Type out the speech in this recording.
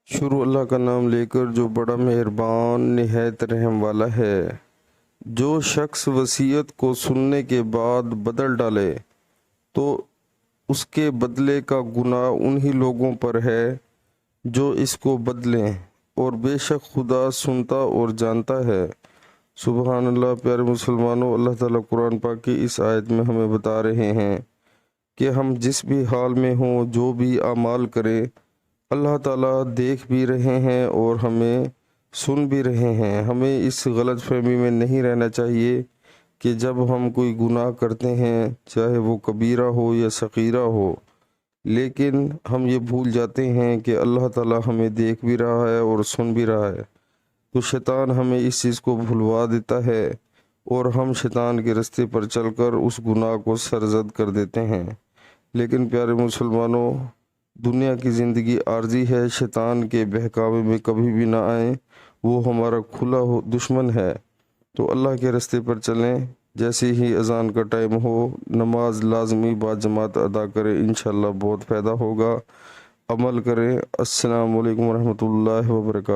شروع اللہ کا نام لے کر جو بڑا مہربان نہایت رحم والا ہے۔ جو شخص وصیت کو سننے کے بعد بدل ڈالے تو اس کے بدلے کا گناہ انہی لوگوں پر ہے جو اس کو بدلیں، اور بے شک خدا سنتا اور جانتا ہے۔ سبحان اللہ۔ پیارے مسلمانوں، اللہ تعالیٰ قرآن پاک کی اس آیت میں ہمیں بتا رہے ہیں کہ ہم جس بھی حال میں ہوں، جو بھی اعمال کریں، اللہ تعالیٰ دیکھ بھی رہے ہیں اور ہمیں سن بھی رہے ہیں۔ ہمیں اس غلط فہمی میں نہیں رہنا چاہیے کہ جب ہم کوئی گناہ کرتے ہیں، چاہے وہ کبیرہ ہو یا صغیرہ ہو، لیکن ہم یہ بھول جاتے ہیں کہ اللہ تعالیٰ ہمیں دیکھ بھی رہا ہے اور سن بھی رہا ہے، تو شیطان ہمیں اس چیز کو بھلوا دیتا ہے اور ہم شیطان کے رستے پر چل کر اس گناہ کو سرزد کر دیتے ہیں۔ لیکن پیارے مسلمانوں، دنیا کی زندگی عارضی ہے، شیطان کے بہکاوے میں کبھی بھی نہ آئیں، وہ ہمارا کھلا دشمن ہے۔ تو اللہ کے رستے پر چلیں، جیسے ہی اذان کا ٹائم ہو نماز لازمی با جماعت ادا کریں، انشاءاللہ بہت فائدہ ہوگا۔ عمل کریں۔ السلام علیکم ورحمۃ اللہ وبرکاتہ۔